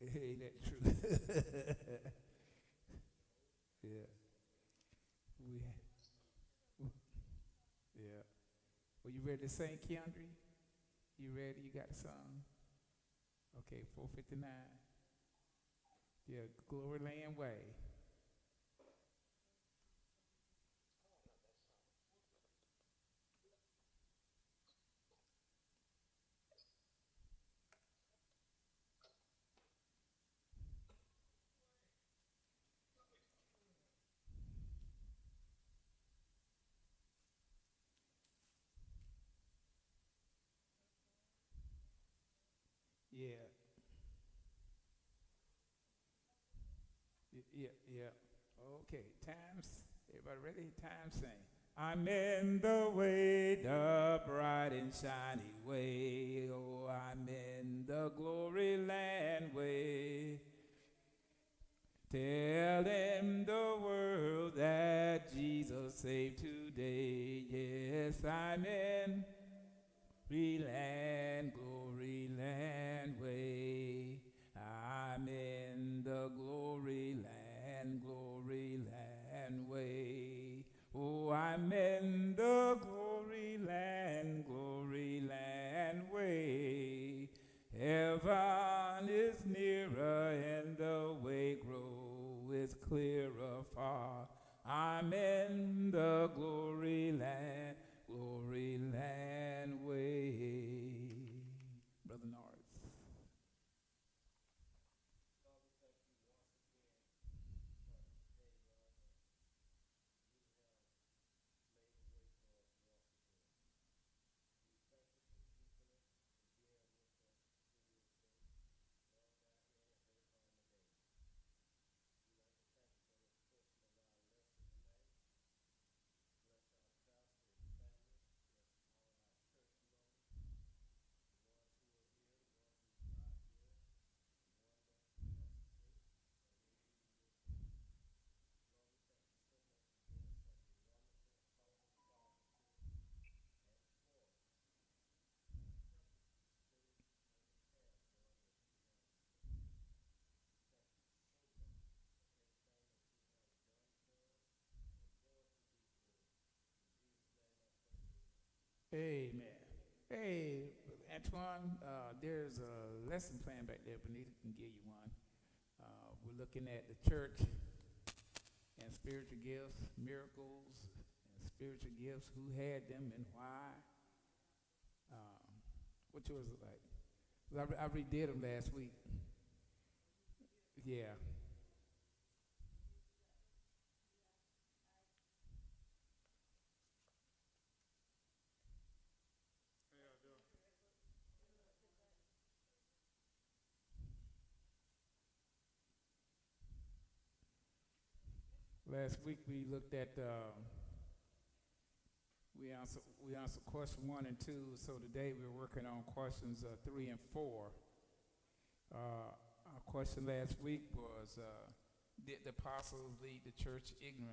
Ain't that true? Yeah. We, yeah. Well, you ready to sing, Keandre? You ready? You got the song? Okay, 459. Yeah, Glory Land Way. Yeah, yeah, yeah. Okay, times. Everybody ready? Time sing. I'm in the way, the bright and shiny way. Oh, I'm in the glory land way. Tell them the world that Jesus saved today. Yes, I'm in glory land way. I'm in the glory land way. Oh, I'm in the glory land way. Heaven is nearer and the way grows clearer far. I'm in the glory land way. Brother Norris. Amen. Hey, Antoine, there's a lesson plan back there. Benita can give you one. We're looking at the church and spiritual gifts, miracles, and spiritual gifts. Who had them and why? What yours look like? 'Cause I redid them last week. Yeah. Last week we looked at we answered question 1 and 2. So today we're working on questions 3 and 4. Our question last week was did the apostles lead the church in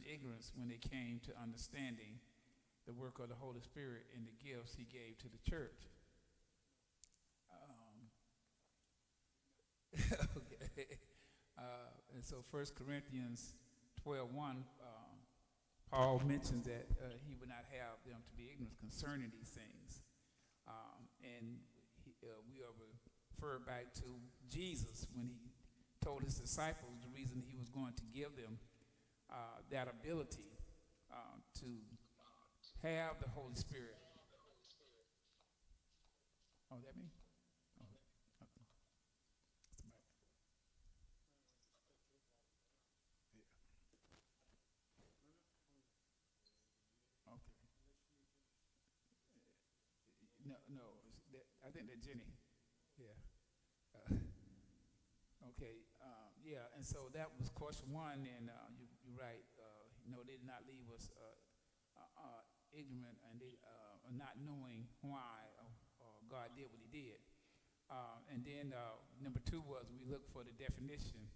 ignorance when they came to understanding the work of the Holy Spirit and the gifts He gave to the church? Um, okay. And so 1 Corinthians 12:1, Paul mentions that he would not have them to be ignorant concerning these things. We are referred back to Jesus when he told his disciples the reason he was going to give them that ability to have the Holy Spirit. Oh, that me? Oh, somebody. Yeah. Okay. No, no. I think that Jenny. Yeah. Okay. Yeah. And so that was question 1, and you're right. They did not leave us ignorant, and they not knowing why God did what He did. And then number 2 was we looked for the definition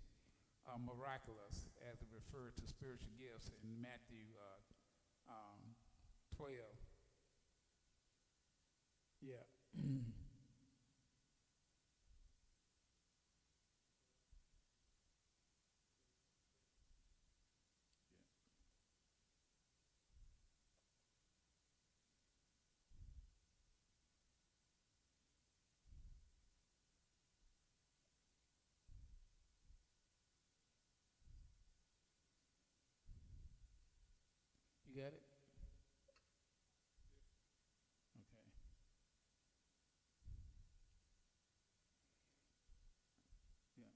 of miraculous as it referred to spiritual gifts in Matthew 12. Yeah. got it? Okay. Yeah.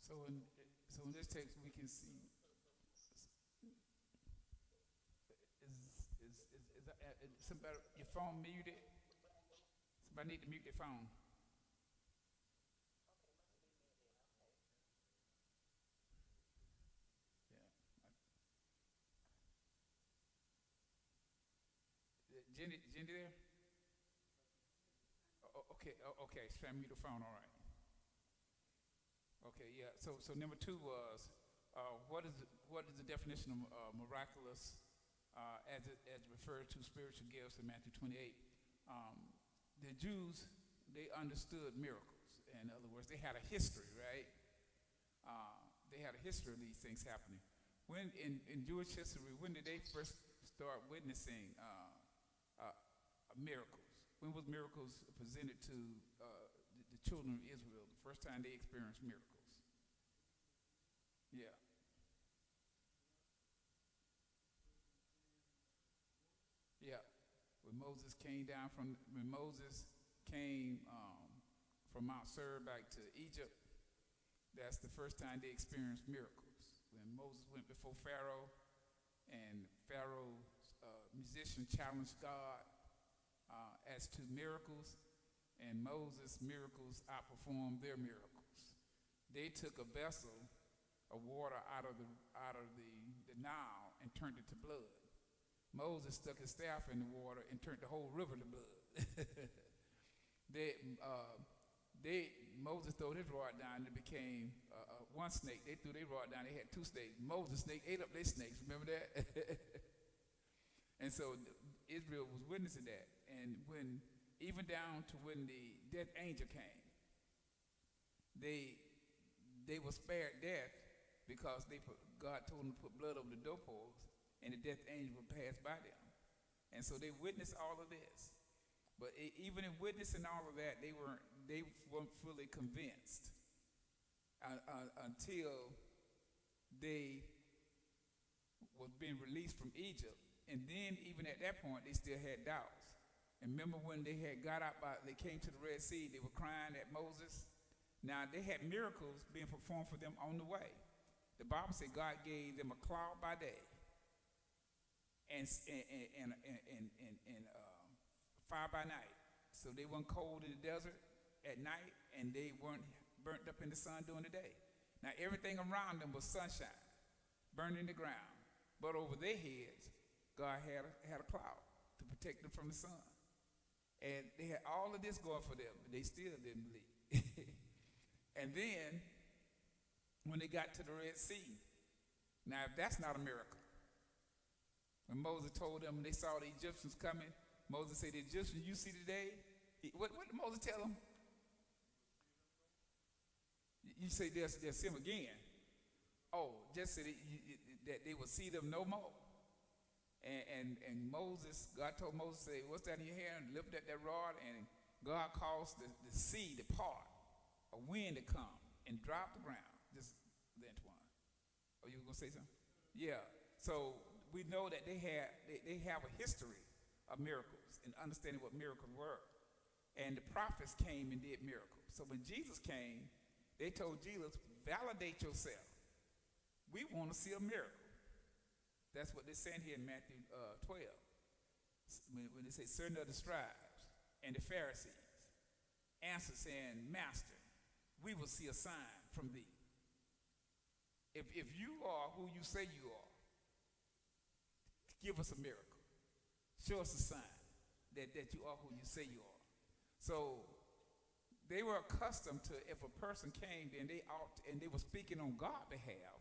So in so in this text we can see is somebody your phone muted? Somebody need to mute their phone. Yeah. Jenny there? Okay, okay. Try to mute the phone. All right. Okay, yeah. So number two was what is the definition of miraculous as referred to spiritual gifts in Matthew 28? Um, the Jews they understood miracles. In other words, they had a history, right? They had a history of these things happening. When in Jewish history, when did they first start witnessing miracles? When was miracles presented to the children of Israel? The first time they experienced miracles. Yeah, yeah. When Moses came from Mount Seir back to Egypt, that's the first time they experienced miracles. When Moses went before Pharaoh, and Pharaoh's musician challenged God as to miracles, and Moses' miracles outperformed their miracles. They took a vessel of water out of the Nile and turned it to blood. Moses stuck his staff in the water and turned the whole river to blood. they, uh, Moses threw his rod down and it became one snake. They threw their rod down. They had two snakes. Moses' snake ate up their snakes. Remember that? And so Israel was witnessing that. And when even down to when the death angel came, they they were spared death because God told them to put blood over the doorposts, and the death angel would pass by them. And so they witnessed all of this. But even in witnessing all of that, they weren't fully convinced until they was being released from Egypt. And then even at that point, they still had doubts. And remember when they had they came to the Red Sea, they were crying at Moses. Now they had miracles being performed for them on the way. The Bible said God gave them a cloud by day and fire by night. So they weren't cold in the desert at night, and they weren't burnt up in the sun during the day. Now everything around them was sunshine, burning the ground. But over their heads, God had a cloud to protect them from the sun. And they had all of this going for them, but they still didn't believe. And then, when they got to the Red Sea, now if that's not a miracle, when Moses told them they saw the Egyptians coming, Moses said, the Egyptians you see today, what did Moses tell them? You say they'll see them again. Oh, just so that they will see them no more. And Moses, God told Moses, say, what's that in your hand? And lifted at that rod, and God caused the sea to part, a wind to come, and drop the ground. Just the Antoine. Oh, you were going to say something? Yeah. So we know that they have a history of miracles and understanding what miracles were. And the prophets came and did miracles. So when Jesus came, they told Jesus, validate yourself. We want to see a miracle. That's what they're saying here in Matthew 12. When they say certain of the scribes and the Pharisees answer saying, Master, we will see a sign from thee. If you are who you say you are, give us a miracle. Show us a sign that you are who you say you are. So they were accustomed to, if a person came and they were speaking on God's behalf,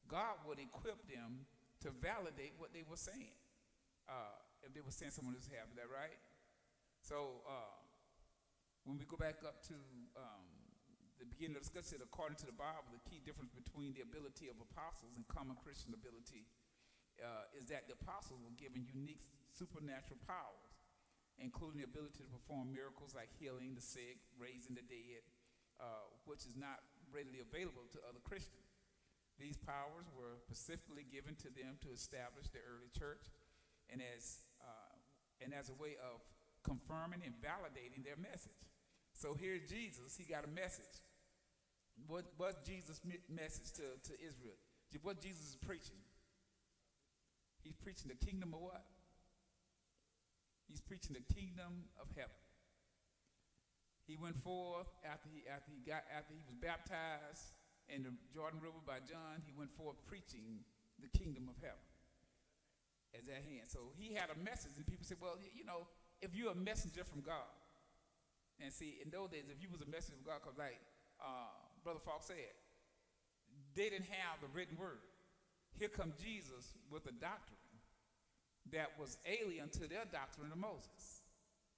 God would equip them to validate what they were saying. If they were saying someone else's behalf, is that right? So when we go back up to the the beginning of the discussion, according to the Bible, the key difference between the ability of apostles and common Christian ability is that the apostles were given unique supernatural powers, including the ability to perform miracles like healing the sick, raising the dead, which is not readily available to other Christians. These powers were specifically given to them to establish the early church, and as a way of confirming and validating their message. So here's Jesus. He got a message. What's Jesus' message to Israel? What Jesus is preaching? He's preaching the kingdom of what? He's preaching the kingdom of heaven. He went forth after he was baptized in the Jordan River by John. He went forth preaching the kingdom of heaven as at hand. So he had a message, and people said, well, you know, if you're a messenger from God, and see, in those days, if you was a messenger from God, because like Brother Falk said, they didn't have the written word. Here comes Jesus with a doctrine that was alien to their doctrine of Moses.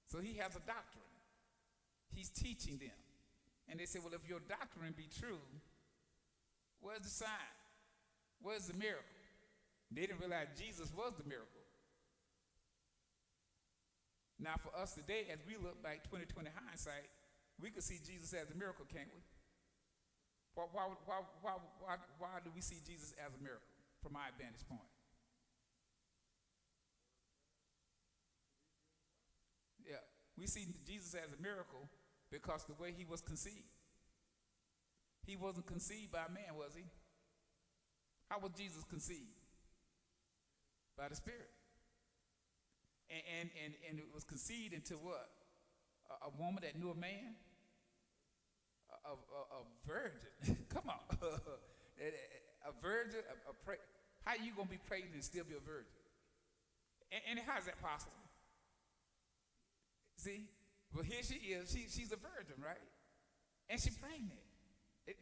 So he has a doctrine. He's teaching them. And they say, well, if your doctrine be true, where's the sign? Where's the miracle? They didn't realize Jesus was the miracle. Now for us today, as we look back 2020 hindsight, we could see Jesus as a miracle, can't we? Why do we see Jesus as a miracle from my vantage point? Yeah, we see Jesus as a miracle because the way he was conceived. He wasn't conceived by man, was he? How was Jesus conceived? By the Spirit. And it was conceived into what? A woman that knew a man? A virgin. Come on. A virgin, how are you going to be pregnant and still be a virgin? And how is that possible? See? Well, here she is. She's a virgin, right? And she's pregnant.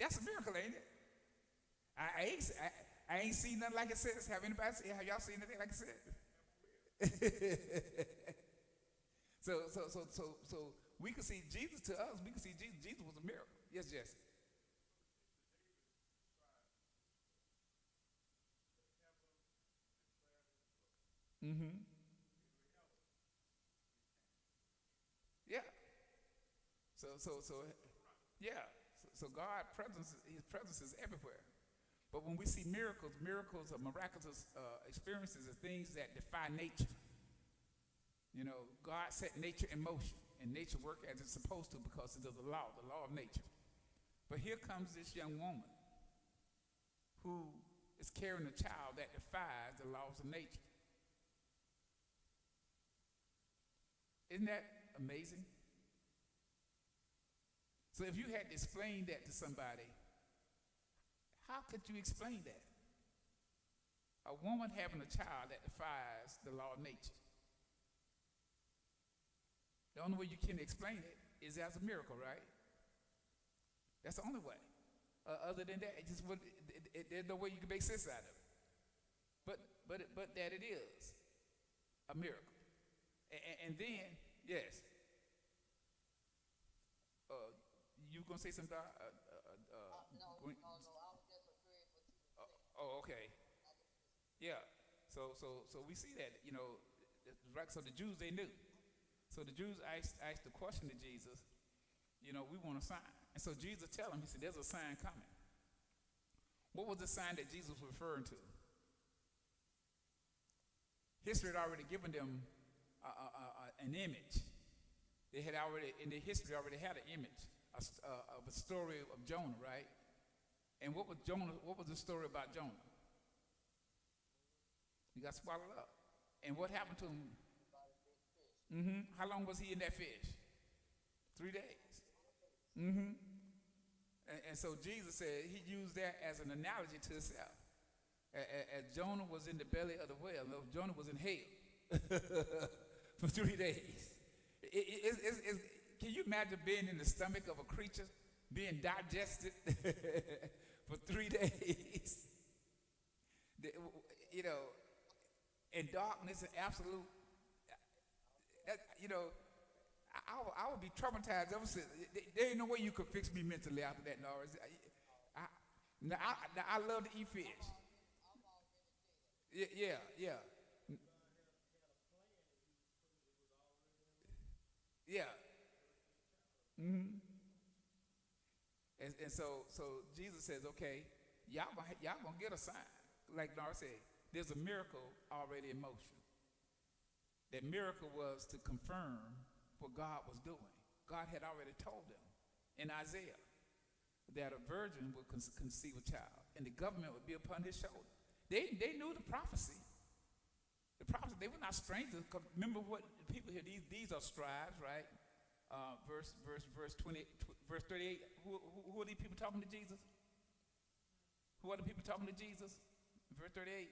That's a miracle, ain't it? I ain't seen nothing like it says. Have y'all seen anything like it says? So we can see Jesus to us. We can see Jesus. Jesus was a miracle. Yes, Jesse. Mm-hmm. Yeah. Yeah. So God's presence, his presence is everywhere. But when we see miracles are miraculous experiences are things that defy nature. You know, God set nature in motion, and nature works as it's supposed to because it is the law of nature. But here comes this young woman who is carrying a child that defies the laws of nature. Isn't that amazing? So if you had to explain that to somebody, how could you explain that? A woman having a child that defies the law of nature. The only way you can explain it is as a miracle, right? That's the only way. Other than that, there's no way you can make sense out of it. But that it is a miracle. And then, yes. You gonna say something? No. I was just agreeing with what you were saying. Oh, okay. Yeah. So we see that, you know, right. So the Jews, they knew. So the Jews asked the question to Jesus, you know, we want a sign. And so Jesus tell them, he said, there's a sign coming. What was the sign that Jesus was referring to? History had already given them an image. They had already, in their history, already had an image of a story of Jonah, right? And what was the story about Jonah? He got swallowed up. And what happened to him? Mm-hmm. How long was he in that fish? 3 days. Mm-hmm. And so Jesus said, he used that as an analogy to himself. As Jonah was in the belly of the whale, Jonah was in hell for 3 days. Can you imagine being in the stomach of a creature, being digested for 3 days? You know, in darkness and absolute. You know, I would be traumatized ever since. There ain't no way you could fix me mentally after that, Norris. I love to eat fish. Yeah, yeah, yeah. Yeah. hmm And so Jesus says, okay, y'all gonna get a sign. Like Nara said, there's a miracle already in motion. That miracle was to confirm what God was doing. God had already told them in Isaiah that a virgin would conceive a child, and the government would be upon his shoulder. They knew the prophecy. The prophecy, they were not strangers. 'Cause remember what the people here, these are scribes, right? Verse 20, verse 38. Who are these people talking to Jesus? Who are the people talking to Jesus? Verse 38.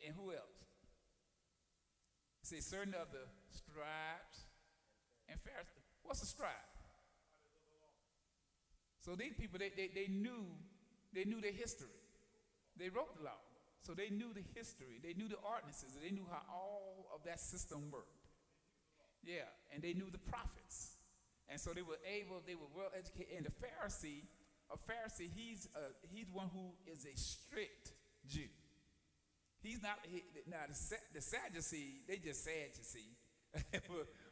And who else? See, certain of the scribes and Pharisees. What's a scribe? So these people, they knew their history. They wrote the law. So they knew the history. They knew the ordinances. They knew how all of that system worked. Yeah, and they knew the prophets. And so they were well educated. And a Pharisee, he's one who is a strict Jew. He's not, now the Sadducees, they just sad, you see.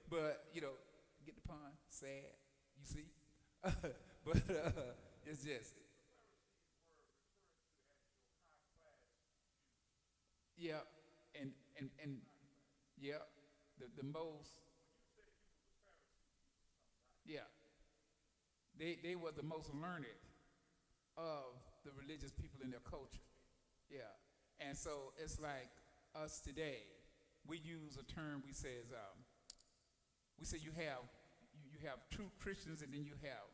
but, get the pun, sad, you see. but it's just, yeah, and yeah, the most, yeah, they were the most learned of the religious people in their culture. Yeah. And so it's like us today. We use a term. We say you have true Christians, and then you have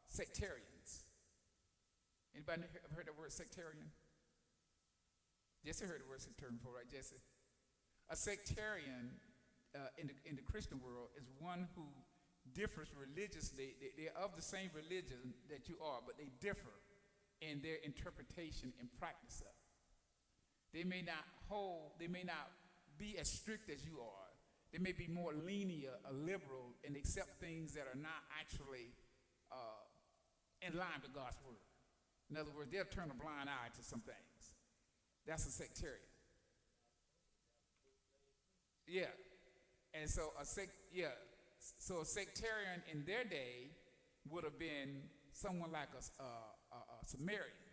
sectarians. Anybody ever heard the word sectarian? Jesse heard the word sectarian before, right, Jesse? A sectarian in the Christian world is one who differs religiously. They're of the same religion that you are, but they differ in their interpretation and practice of it. They may not be as strict as you are. They may be more lenient or liberal and accept things that are not actually in line with God's word. In other words, they'll turn a blind eye to some things. That's a sectarian. Yeah. And so a sectarian in their day would have been someone like a Samaritan.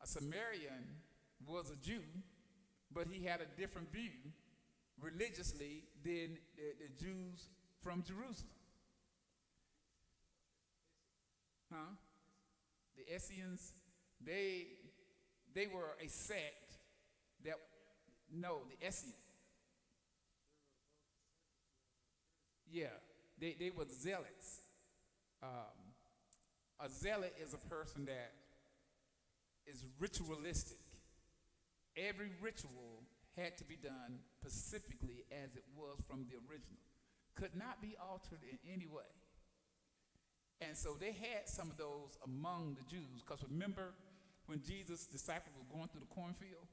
A Samaritan was a Jew, but he had a different view religiously than the Jews from Jerusalem. Huh? The Essenes, they were a sect that, no, the Essenes. Yeah, they were zealots. A zealot is a person that is ritualistic. Every ritual had to be done specifically as it was from the original. Could not be altered in any way. And so they had some of those among the Jews, because remember when Jesus' disciples were going through the cornfield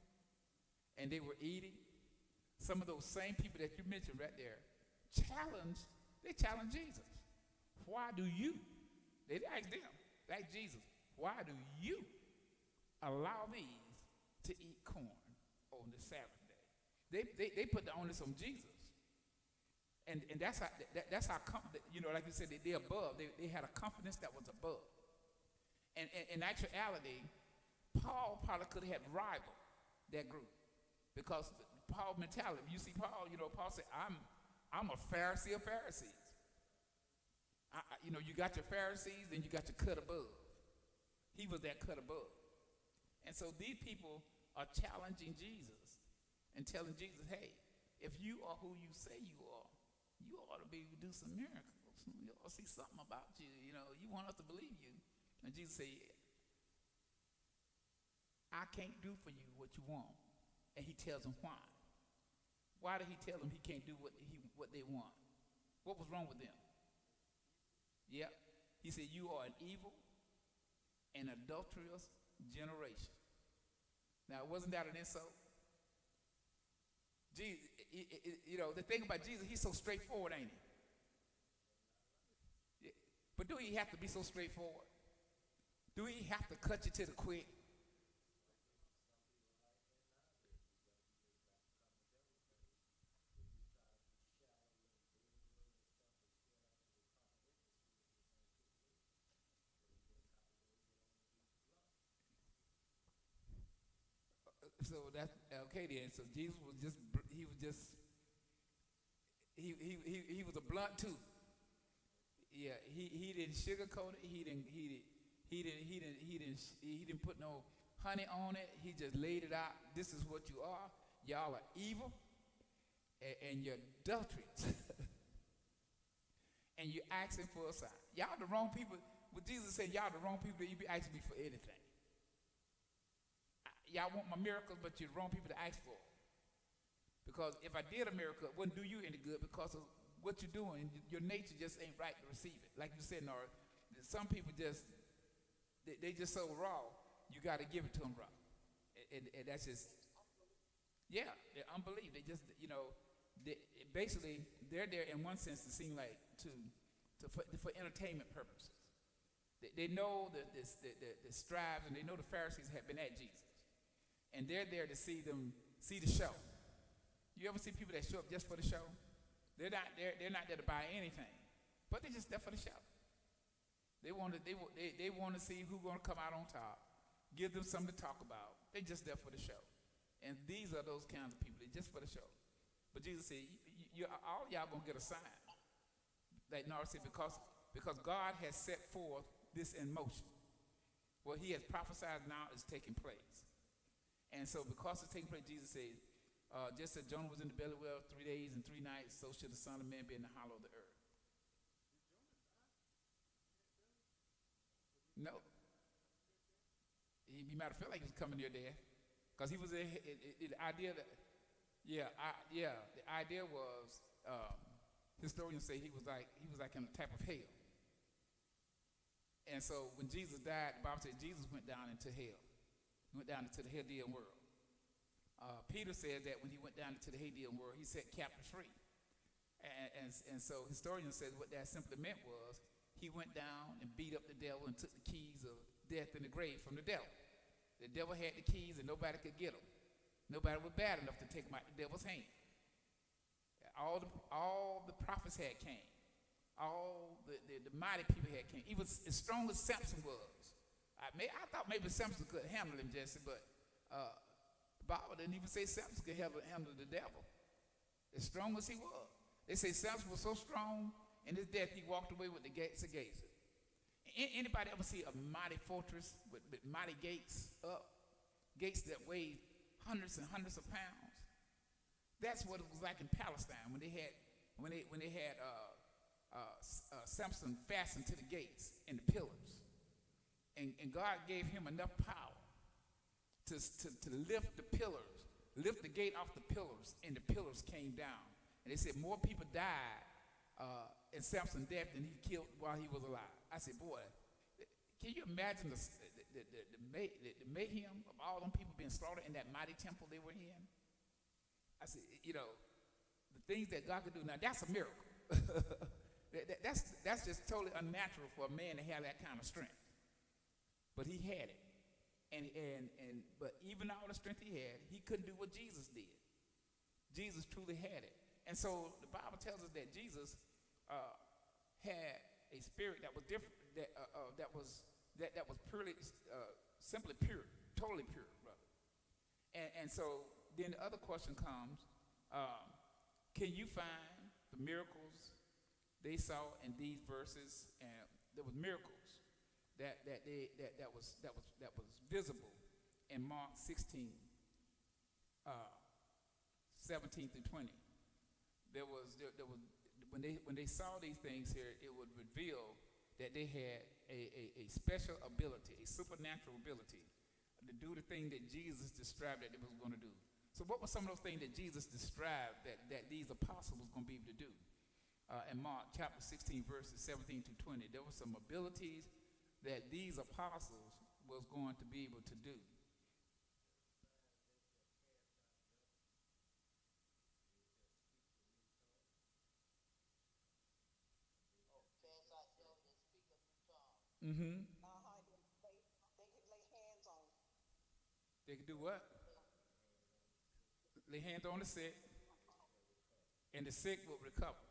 and they were eating, some of those same people that you mentioned right there challenged Jesus. Why do you? They asked them, like Jesus, why do you allow these to eat corn on the Sabbath day? They put the onus on Jesus, and that's how like you said, they're above. They had a confidence that was above, and in actuality, Paul probably could have rivaled that group, because Paul's mentality. You see, Paul said, I'm a Pharisee of Pharisees. You got your Pharisees, then you got your cut above. He was that cut above. And so these people are challenging Jesus and telling Jesus, hey, if you are who you say you ought to be able to do some miracles. You ought to see something about you. You want us to believe you. And Jesus said, I can't do for you what you want. And he tells them why. Why did he tell them he can't do what they want? What was wrong with them? Yep. He said, you are an evil and adulterous generation. Now, wasn't that an insult? Jesus, the thing about Jesus, he's so straightforward, ain't he? Yeah. But do he have to be so straightforward? Do he have to cut you to the quick? So that's okay then. So Jesus was just he was a blunt too. Yeah, he didn't sugarcoat it. He didn't put no honey on it. He just laid it out. This is what you are. Y'all are evil, and you're adulterous, and you're asking for a sign. Y'all the wrong people. What Jesus said, y'all the wrong people. You be asking me for anything. Y'all want my miracles, but you're the wrong people to ask for. Because if I did a miracle, it wouldn't do you any good because of what you're doing. Your nature just ain't right to receive it. Like you said, Nora, some people just, they just so raw, you got to give it to them raw. And that's just, yeah, they're unbelief. They just, basically, they're there in one sense to seem like for entertainment purposes. They know the scribes and they know the Pharisees have been at Jesus. And they're there to see the show. You ever see people that show up just for the show? They're not there to buy anything, but they're just there for the show. They want to see who's going to come out on top, give them something to talk about. They're just there for the show. And these are those kinds of people. They're just for the show. But Jesus said, all y'all going to get a sign. Like Nora said, because God has set forth this in motion. What he has prophesied now is taking place. And so because it's taking place, Jesus said, just as Jonah was in the belly of the whale 3 days and 3 nights, so should the Son of Man be in the hollow of the earth. No. He might have felt like he was coming near there. Because he was the idea that, the idea was, historians say he was like in a type of hell. And so when Jesus died, the Bible said Jesus went down into hell. He went down into the Hadean world. Peter said that when he went down into the Hadean world, he set captives free. And so historians said what that simply meant was he went down and beat up the devil and took the keys of death and the grave from the devil. The devil had the keys and nobody could get them. Nobody was bad enough to take them out the devil's hand. All the prophets had came. All the mighty people had came. Even as strong as Samson was. I thought maybe Samson could handle him, Jesse, but the Bible didn't even say Samson could handle the devil. As strong as he was. They say Samson was so strong, in his death he walked away with the gates of Gaza. Anybody ever see a mighty fortress with mighty gates up? Gates that weighed hundreds and hundreds of pounds? That's what it was like in Palestine when they had Samson fastened to the gates and the pillars. And God gave him enough power to lift the pillars, lift the gate off the pillars, and the pillars came down. And they said more people died in Samson's death than he killed while he was alive. I said, boy, can you imagine the mayhem of all them people being slaughtered in that mighty temple they were in? I said, the things that God could do. Now, that's a miracle. That's just totally unnatural for a man to have that kind of strength. But he had it. But even all the strength he had, he couldn't do what Jesus did. Jesus truly had it. And so the Bible tells us that Jesus had a spirit that was different, that was purely, simply pure, totally pure, brother. And so then the other question comes, can you find the miracles they saw in these verses? And there was miracles that was visible in Mark 16, 17 through 20. There was when they saw these things here, it would reveal that they had a special ability, a supernatural ability to do the thing that Jesus described that they was going to do. So what were some of those things that Jesus described that these apostles was going to be able to do? In Mark chapter 16, verses 17 to 20, there were some abilities that these apostles was going to be able to do. Mm-hmm. They could lay hands on. They could do what? Lay hands on the sick, and the sick will recover.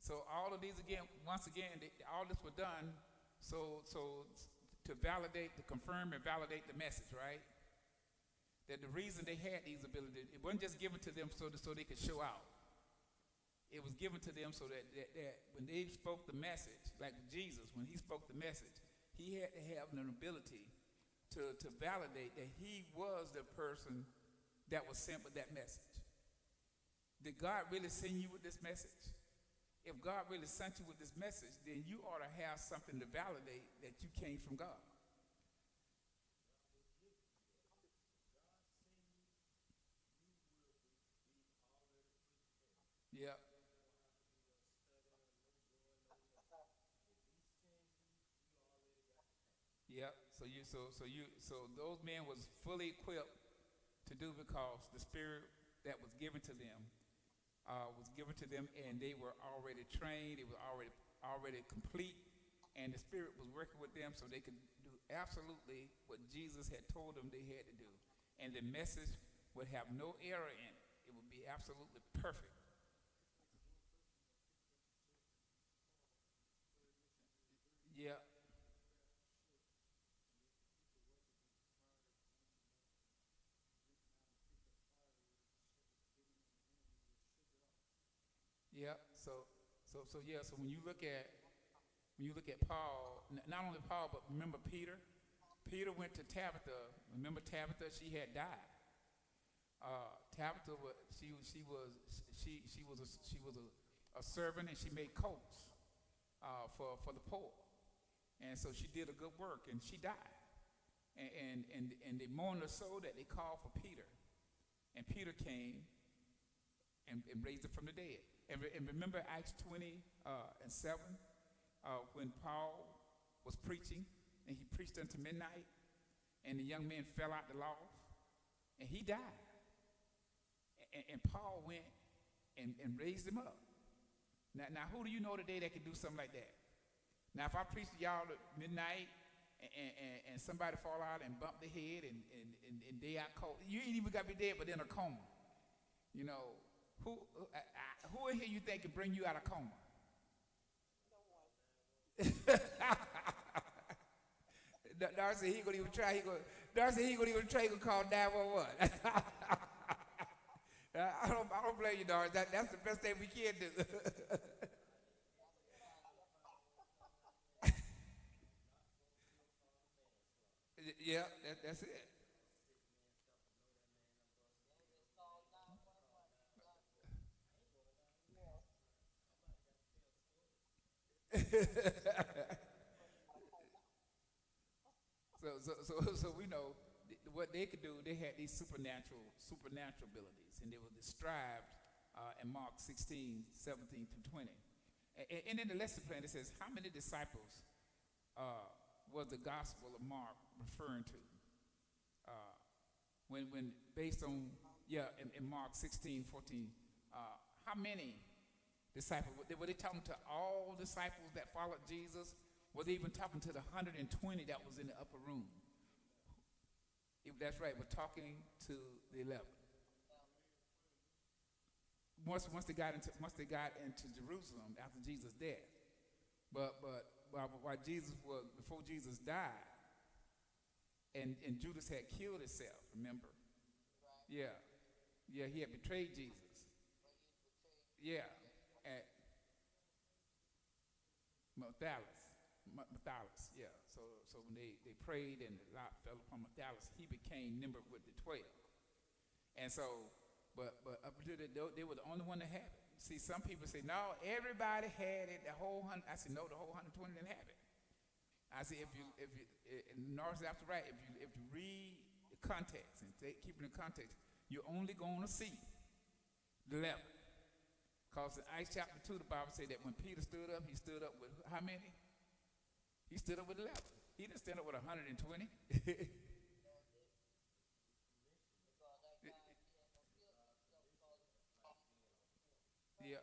So all of these again, once again, all this was done so to validate, to confirm and validate the message, right? That the reason they had these abilities, it wasn't just given to them so they could show out. It was given to them so that when they spoke the message, like Jesus, when he spoke the message, he had to have an ability to validate that he was the person that was sent with that message. Did God really send you with this message? If God really sent you with this message, then you ought to have something to validate that you came from God. Yeah. Yeah. So those men was fully equipped to do because the spirit that was given to them and they were already trained. It was already complete, and the spirit was working with them so they could do absolutely what Jesus had told them they had to do, and the message would have no error in it. It would be absolutely perfect. Yeah. Yeah. So yeah. So when you look at Paul, not only Paul, but remember Peter. Peter went to Tabitha. Remember Tabitha? She had died. Tabitha was a servant, and she made coats for the poor, and so she did a good work, and she died. And they mourned her so that they called for Peter, and Peter came and raised her from the dead. And remember Acts 20 and 7, when Paul was preaching, and he preached unto midnight, and the young man fell out the loft, and he died. And Paul went and raised him up. Now, who do you know today that can do something like that? Now, if I preach to y'all at midnight and somebody fall out and bump their head and they out cold, you ain't even got to be dead, but in a coma. You know, who in here you think can bring you out of coma? Darcy, he gonna even try. Darcy, he gonna even try. He gonna call 911. I don't blame you, Darcy. That's the best thing we can do. Yeah, that's it. So we know what they could do. They had these supernatural abilities, and they were described in Mark 16, 17 through 20. And in the lesson plan, it says, how many disciples was the Gospel of Mark referring to? Uh, when based on, yeah, in Mark 16, 14, how many disciples? Were they talking to all disciples that followed Jesus? Was they even talking to the 120 that was in the upper room? That's right, we're talking to the 11. Once they got into Jerusalem after Jesus' death, but while Jesus was before Jesus died, and Judas had killed himself. Remember? Yeah, yeah, he had betrayed Jesus. Yeah, at Matthias. Yeah. So when they prayed and the lot fell upon Matthias, he became numbered with the 12. And so, but up until they were the only one that had it. See, some people say, no, everybody had it, the whole 100. I said, no, the whole 120 didn't have it. I said, if you Norris after right, if you read the context and keep it in context, you're only going to see the 11. Because in Acts chapter 2, the Bible said that when Peter stood up, he stood up with how many? He stood up with 11. He didn't stand up with 120. Yeah.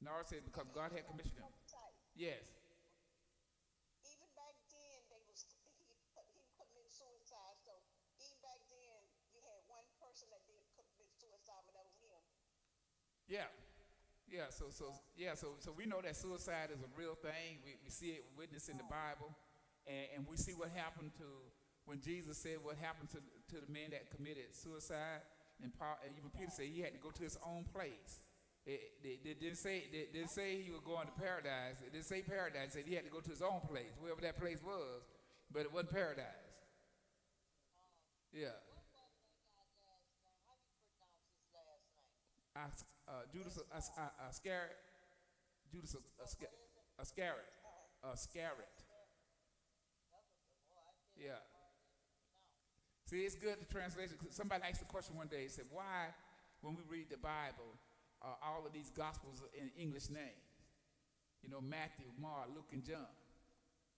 Nora said because God had commissioned him. Yes. Yeah, yeah. So we know that suicide is a real thing. We see it witnessed in the Bible, and we see what happened to when Jesus said what happened to the man that committed suicide, and Paul and even Peter said he had to go to his own place. It didn't say he was going to paradise. It didn't say paradise. It said he had to go to his own place, wherever that place was, but it wasn't paradise. Yeah. What was that guy last name? How you pronounce his last name? Judas Iscariot. Judas What is it? Iscariot. Iscariot. That was the boy. I can't Yeah. hardly pronounce. See, it's good the translation. 'Cause somebody asked the question one day. He said, "Why, when we read the Bible, all of these gospels are in English names? You know, Matthew, Mark, Luke, and John."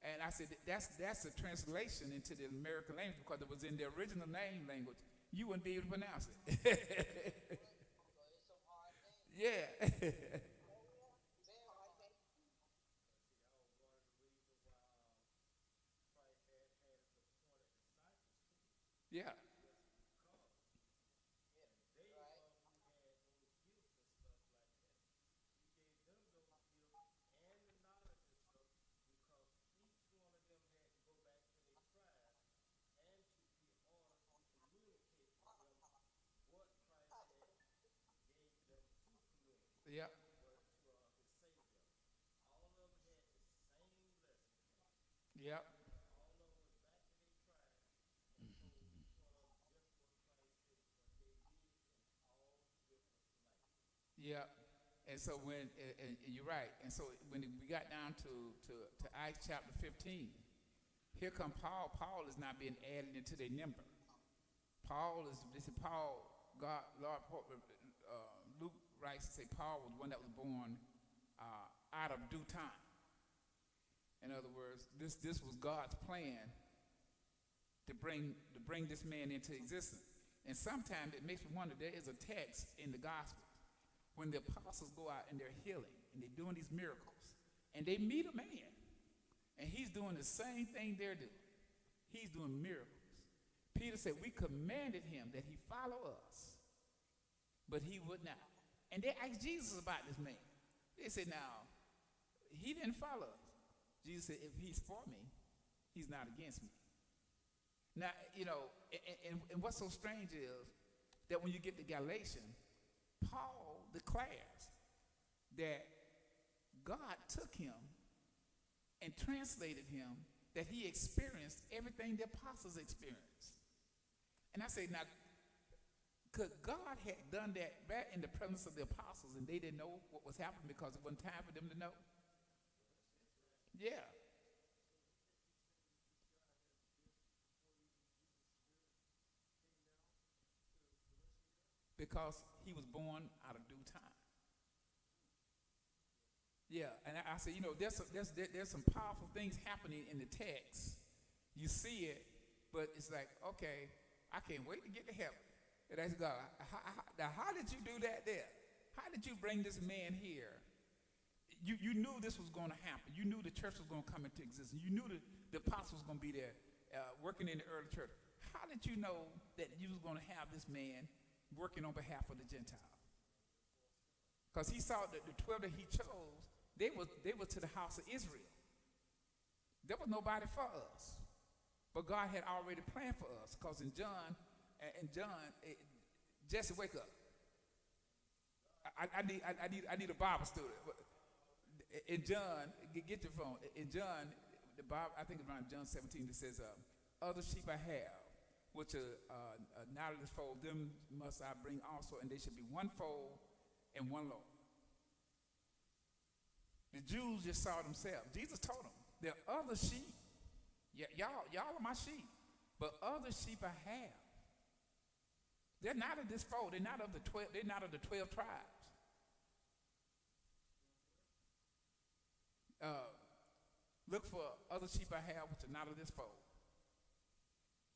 And I said, "That's a translation into the American language because it was in the original name language. You wouldn't be able to pronounce it." So it's some hard names. Yeah. Very hard. Yeah. Right. Yeah. Yeah. Yeah. And so and you're right. And so when we got down to Acts chapter 15, here come Paul. Paul is not being added into their number. This is Paul, God, Lord, Luke writes to say Paul was one that was born out of due time. In other words, this was God's plan to bring this man into existence. And sometimes it makes me wonder, there is a text in the Gospels when the apostles go out and they're healing and they're doing these miracles and they meet a man and he's doing the same thing they're doing. He's doing miracles. Peter said, "We commanded him that he follow us, but he would not." And they asked Jesus about this man. They said, "Now, he didn't follow us." Jesus said, "If he's for me, he's not against me." Now, you know, and what's so strange is that when you get to Galatians, Paul declares that God took him and translated him, that he experienced everything the apostles experienced. And I say, now, could God had done that back in the presence of the apostles and they didn't know what was happening because it wasn't time for them to know? Yeah. Because he was born out of due time. Yeah, and I say, you know, there's some powerful things happening in the text. You see it, but it's like, okay, I can't wait to get to heaven. And that's God. Now, how did you do that there? How did you bring this man here? You knew this was going to happen. You knew the church was going to come into existence. You knew the apostles was going to be there working in the early church. How did you know that you was going to have this man working on behalf of the Gentiles? Because he saw that the 12 that he chose, they were to the house of Israel. There was nobody for us. But God had already planned for us. Because in John, Jesse, wake up. I need a Bible student. In John, get your phone. In John, the Bible, I think it's around John 17, it says, "Other sheep I have, which are not of this fold, them must I bring also, and they should be one fold and one Lord." The Jews just saw themselves. Jesus told them, "There are other sheep. Y'all are my sheep, but other sheep I have. They're not of this fold. They're not of the 12. They're not of the 12 tribes." Look for other sheep I have which are not of this fold.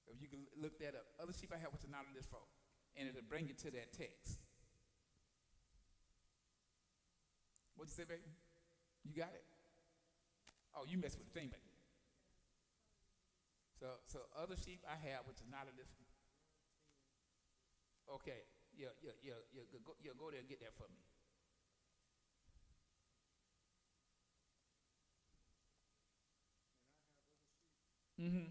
If you can look that up, other sheep I have which are not of this fold, and it'll bring you to that text. What'd you say, baby? You got it? Oh, you messed with the thing, baby. So other sheep I have which is not of this. Okay, yeah. Go there and get that for me. Mm-hmm.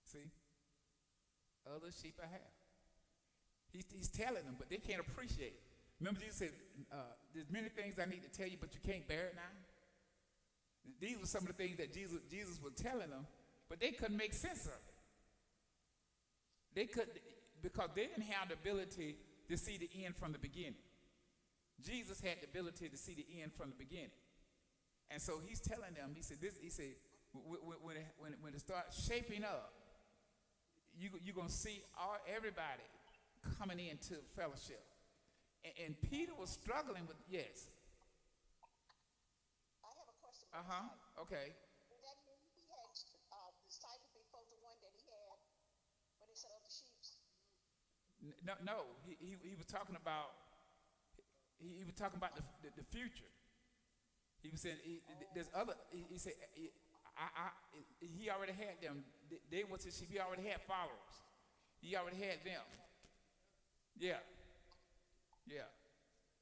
See, other sheep I have. He's telling them, but they can't appreciate it. Remember, Jesus said, "There's many things I need to tell you, but you can't bear it now." These were some of the things that Jesus was telling them, but they couldn't make sense of it. They could, because they didn't have the ability to see the end from the beginning. Jesus had the ability to see the end from the beginning, and so he's telling them. He said, when it starts shaping up, you're gonna see everybody coming into fellowship. And Peter was struggling with, yes. I have a question. Okay. Would that mean he had disciples before the one that he had when he set up the sheep? No. He was talking about. He was talking about the future. He was saying there's other. He said he already had them. They was his sheep. He already had followers. He already had them. Yeah.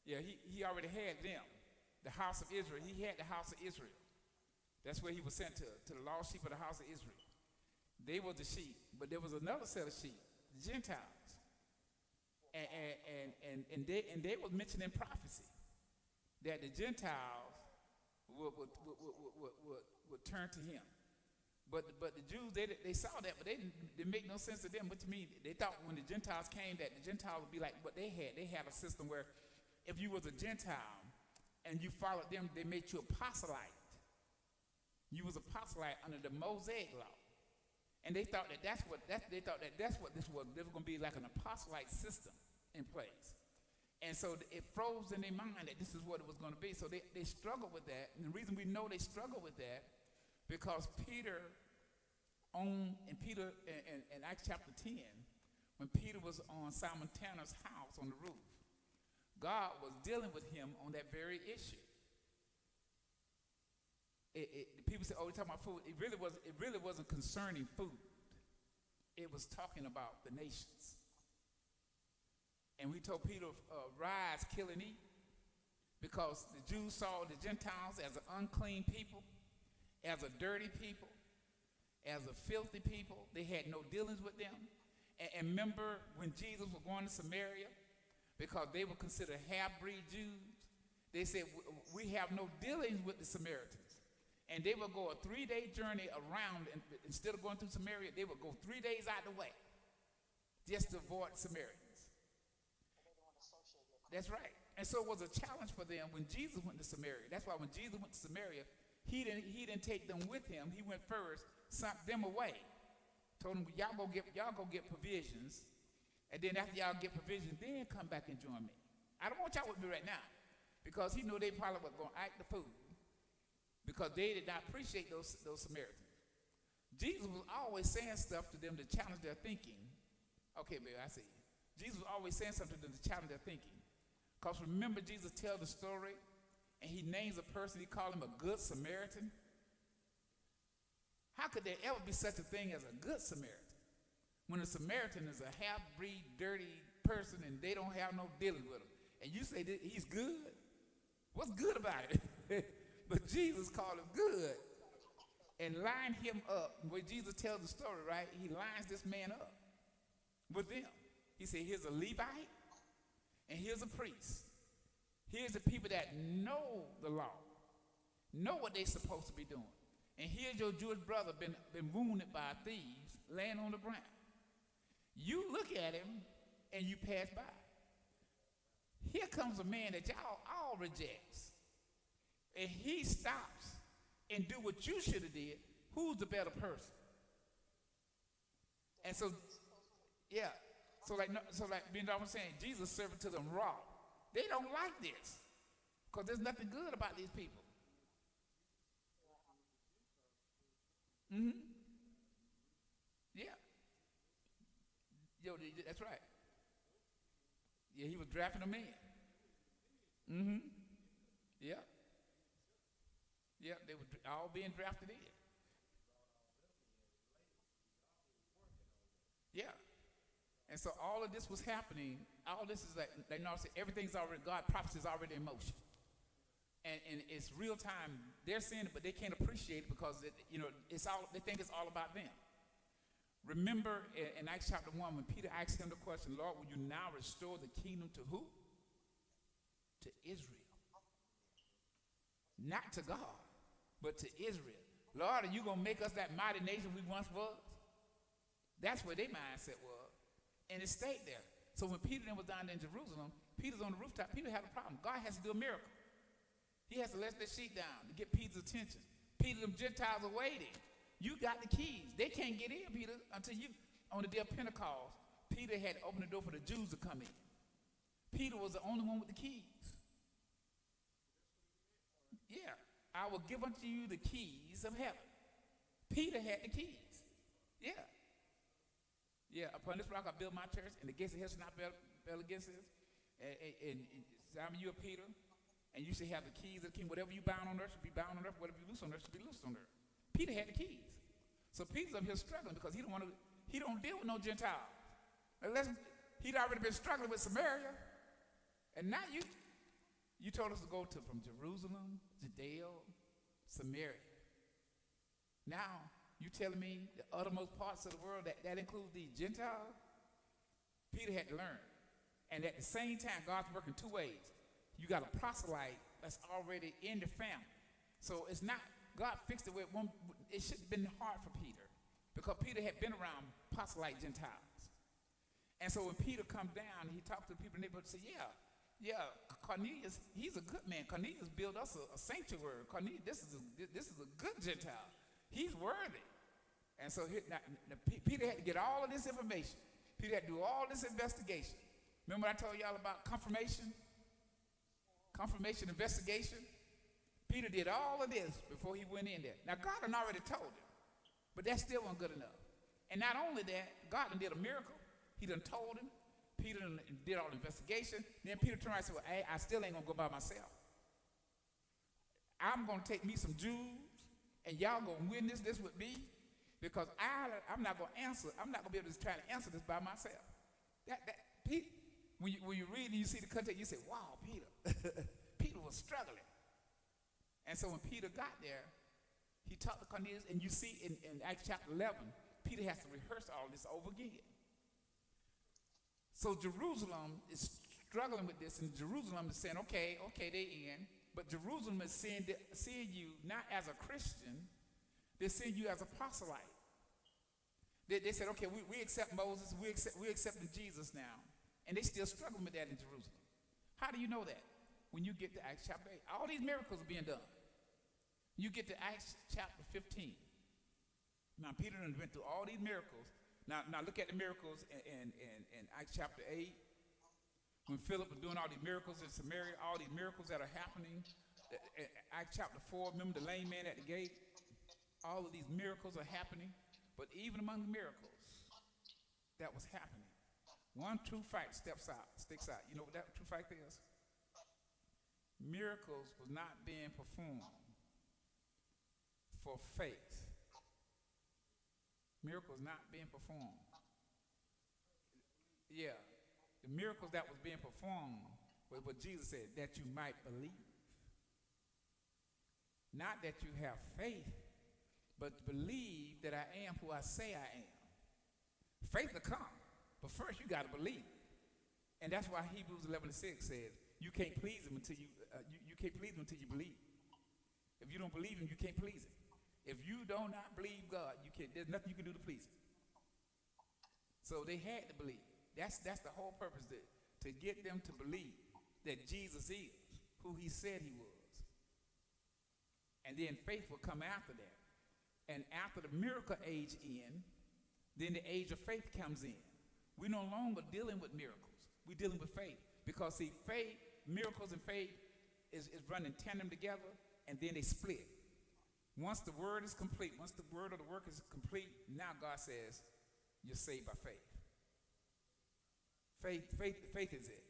He already had them. The house of Israel. He had the house of Israel. That's where he was sent to the lost sheep of the house of Israel. They were the sheep, but there was another set of sheep, the Gentiles, and they was mentioned in prophecy that the Gentiles would turn to him. But the Jews, they saw that, but they didn't make no sense to them. What you mean? They thought when the Gentiles came that the Gentiles would be like what they had. They had a system where if you was a Gentile and you followed them, they made you a proselyte. You was a proselyte under the Mosaic law. And they thought that's what this was. There was going to be like an apostolate system in place. And so it froze in their mind that this is what it was going to be. So they struggled with that. And the reason we know they struggled with that, because Peter in Acts chapter 10, when Peter was on Simon Tanner's house on the roof, God was dealing with him on that very issue. People say, "Oh, we're talking about food." It really wasn't concerning food. It was talking about the nations. And we told Peter, "Rise, kill and eat," because the Jews saw the Gentiles as an unclean people, as a dirty people, as a filthy people. They had no dealings with them. And remember when Jesus was going to Samaria, because they were considered half-breed Jews, they said, "We have no dealings with the Samaritans." And they would go a 3-day journey around, and instead of going through Samaria, they would go 3 days out of the way just to avoid Samaritans. That's right. And so it was a challenge for them when Jesus went to Samaria. That's why when Jesus went to Samaria, he didn't take them with him. He went first, sent them away, told them, y'all go get provisions, and then after y'all get provisions, then come back and join me. I don't want y'all with me right now, because he knew they probably were going to act the fool, because they did not appreciate those Samaritans. Jesus was always saying stuff to them to challenge their thinking. Okay, baby, I see. Jesus was always saying something to them to challenge their thinking. Because remember, Jesus tells the story, and he names a person, he called him a good Samaritan. How could there ever be such a thing as a good Samaritan when a Samaritan is a half-breed, dirty person and they don't have no dealing with him? And you say that he's good? What's good about it? But Jesus called him good and lined him up. When Jesus tells the story, right, he lines this man up with them. He said, here's a Levite and here's a priest. Here's the people that know the law, know what they're supposed to be doing. And here's your Jewish brother been wounded by thieves laying on the ground. You look at him and you pass by. Here comes a man that y'all all rejects. And he stops and do what you should have did. Who's the better person? And so, yeah. So like being I was saying, Jesus served to them raw. They don't like this because there's nothing good about these people. Mm-hmm. Yeah. That's right. Yeah, he was drafting them in. Mm-hmm. Yeah. Yeah, they were all being drafted in. Yeah. And so all of this was happening All this is like everything's already, God prophecy is already in motion. And it's real time. They're seeing it, but they can't appreciate it because they think it's all about them. Remember in Acts chapter 1 when Peter asked him the question, Lord, will you now restore the kingdom to who? To Israel. Not to God, but to Israel. Lord, are you going to make us that mighty nation we once was? That's where their mindset was. And it stayed there. So when Peter then was down there in Jerusalem, Peter's on the rooftop. Peter had a problem. God has to do a miracle. He has to let their sheep down to get Peter's attention. Peter, them Gentiles are waiting. You got the keys. They can't get in, Peter, until you, on the day of Pentecost, Peter had to open the door for the Jews to come in. Peter was the only one with the keys. Yeah, I will give unto you the keys of heaven. Peter had the keys. Yeah. Yeah, upon this rock I build my church, and the gates of hell shall not prevail against it. And Simon, you are Peter, and you should have the keys of the king. Whatever you bound on earth should be bound on earth. Whatever you loose on earth should be loosed on earth. Peter had the keys. So Peter's up here struggling because he don't deal with no Gentiles. Unless he'd already been struggling with Samaria. And now you told us to go from Jerusalem, Judea, Samaria. Now you telling me the uttermost parts of the world, that includes the Gentiles? Peter had to learn. And at the same time, God's working two ways. You got a proselyte that's already in the family. So it's not, God fixed it with one. It should have been hard for Peter because Peter had been around proselyte Gentiles. And so when Peter come down, he talked to the people in the neighborhood and said, yeah, Cornelius, he's a good man. Cornelius built us a sanctuary. Cornelius, this is a good Gentile. He's worthy. And so Peter had to get all of this information. Peter had to do all this investigation. Remember I told y'all about confirmation investigation? Peter did all of this before he went in there. Now, God had already told him, but that still wasn't good enough. And not only that, God done did a miracle. He done told him. Peter done did all the investigation. Then Peter turned around and said, well, I still ain't going to go by myself. I'm going to take me some Jews, and y'all going to witness this with me because I'm not going to answer. I'm not going to be able to try to answer this by myself. Pete, when you read and you see the context, you say, wow, Peter. Peter was struggling. And so when Peter got there, he talked to Cornelius, and you see in Acts chapter 11, Peter has to rehearse all this over again. So Jerusalem is struggling with this, and Jerusalem is saying, okay, they in. But Jerusalem is seeing you not as a Christian, they're seeing you as a proselyte. They said, okay, we accept Moses, we're accepting Jesus now. And they still struggling with that in Jerusalem. How do you know that? When you get to Acts chapter 8, all these miracles are being done. You get to Acts chapter 15. Now, Peter went through all these miracles. Now look at the miracles in Acts chapter 8. When Philip was doing all these miracles in Samaria, all these miracles that are happening. Acts chapter 4, remember the lame man at the gate? All of these miracles are happening. But even among the miracles that was happening, one true fact sticks out. You know what that true fact is? Miracles was not being performed for faith. Miracles not being performed. Yeah, the miracles that was being performed was what Jesus said, that you might believe. Not that you have faith, but believe that I am who I say I am. Faith will come, but first you got to believe. And that's why Hebrews 11:6 says, you can't please him until you can't please him until you believe. If you don't believe him, you can't please him. If you do not believe God, there's nothing you can do to please him. So they had to believe. That's the whole purpose, to get them to believe that Jesus is who he said he was. And then faith will come after that. And after the miracle age ends, then the age of faith comes in. We're no longer dealing with miracles. We're dealing with faith. Because see, faith, miracles and faith is running tandem together, and then they split. Once the word is complete, once the word of the work is complete, now God says, you're saved by faith. Faith is it.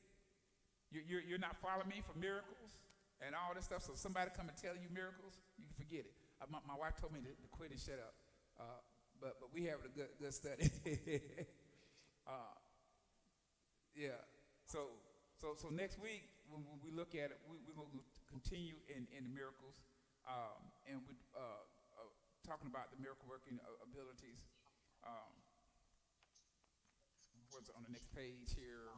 You're not following me for miracles and all this stuff, so somebody come and tell you miracles, you can forget it. My wife told me to quit and shut up, but we have a good study. Yeah. So next week when we look at it, we're going to continue in the miracles, and we talking about the miracle working abilities. Um, what's on the next page here?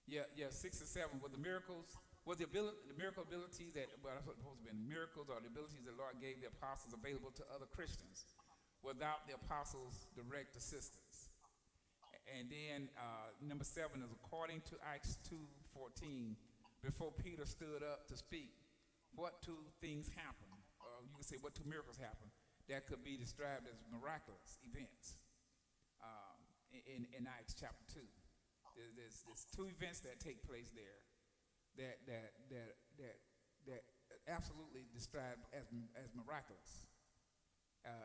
Yeah, 6 and 7 was the miracles. Was the miracle abilities that, well, that's what it's supposed to be. Miracles are the abilities that the Lord gave the apostles available to other Christians without the apostles' direct assistance. And then number 7 is according to Acts 2:14, before Peter stood up to speak, what two things happened? Or you can say what two miracles happened that could be described as miraculous events in Acts chapter 2. There's two events that take place there that absolutely described as miraculous.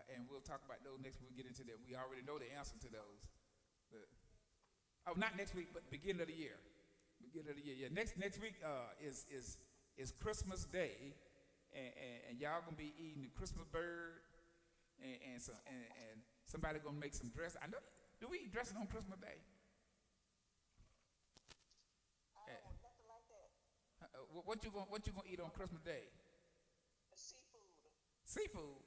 And we'll talk about those next week. We'll get into that. We already know the answer to those. Not next week, but beginning of the year. Beginning of the year. Yeah, next week is Christmas Day, and y'all gonna be eating the Christmas bird, and somebody gonna make some dressing. I know. Do we eat dressing on Christmas Day? Nothing like that. What you gonna eat on Christmas Day? Seafood. Seafood.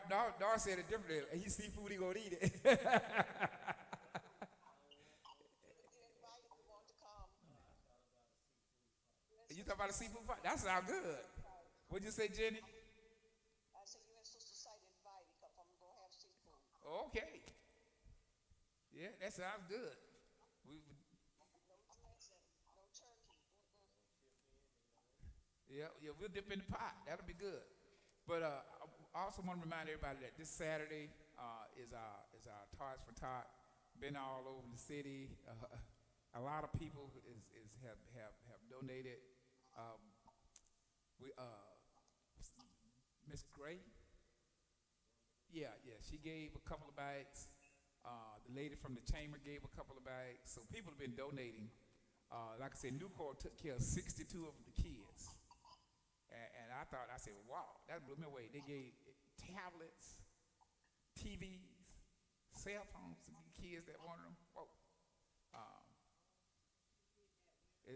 Dar said it differently. He seafood, he gonna eat it. Invite if you want to come. You talking about a seafood fight? That sounds good. What'd you say, Jenny? I said you and Sister Sight invited because I'm gonna have seafood. Okay. Yeah, that sounds good. No dressing, no turkey. Yeah, we'll dip in the pot. That'll be good. But I also want to remind everybody that this Saturday is our Toys for Tot. Been all over the city. A lot of people have donated. Miss Gray. Yeah, she gave a couple of bags. The lady from the chamber gave a couple of bags. So people have been donating. Like I said, Newport took care of 62 of the kids. And I said, wow, that blew me away. They gave tablets, TVs, cell phones to the kids that wanted them. Whoa.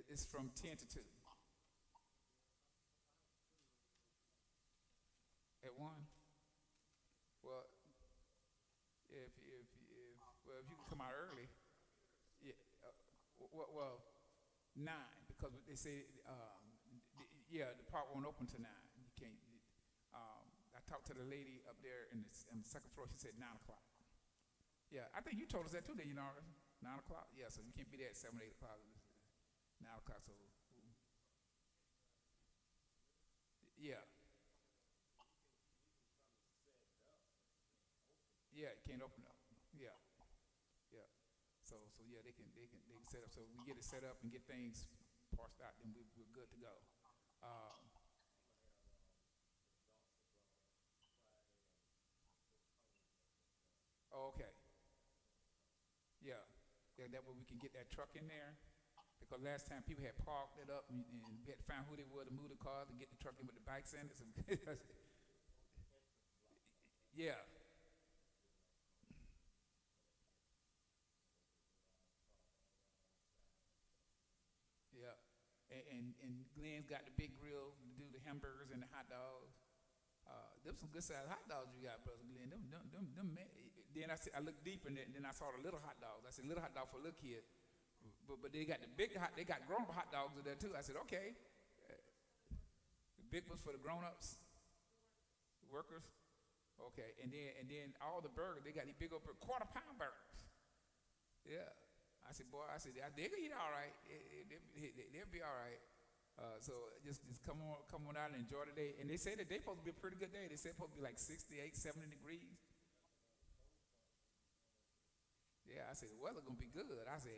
It's from 10 to 2. At 1? Well, if you can come out early, yeah. Well, 9, because they say the park won't open till 9. You can't. I talked to the lady up there on the second floor. She said 9 o'clock. Yeah, I think you told us that too, didn't you, Norris? 9 o'clock. Yeah, so you can't be there at 7, 8 o'clock. 9 o'clock. So yeah. Yeah, it can't open up. Yeah. So yeah, they can set up. So we get it set up and get things parsed out, then we're good to go. Okay. Yeah, that way we can get that truck in there. Because last time people had parked it up and we had to find who they were to move the cars and get the truck in with the bikes in it. So yeah. Yeah, and Glenn's got the big grill to do the hamburgers and the hot dogs. Them some good sized hot dogs you got, brother Glenn. Them man. Then I looked deeper and then I saw the little hot dogs. I said little hot dog for a little kid, but they got the big they got grown up hot dogs in there too. I said okay, the big ones for the grown ups, workers. Okay, and then all the burgers they got these big old quarter-pound burgers. Yeah. I said, boy, they can eat all right. They'll be all right. So just come on out and enjoy the day. And they say the day supposed to be a pretty good day. They said it's supposed to be like 68, 70 degrees. Yeah, I said the weather gonna be good. I said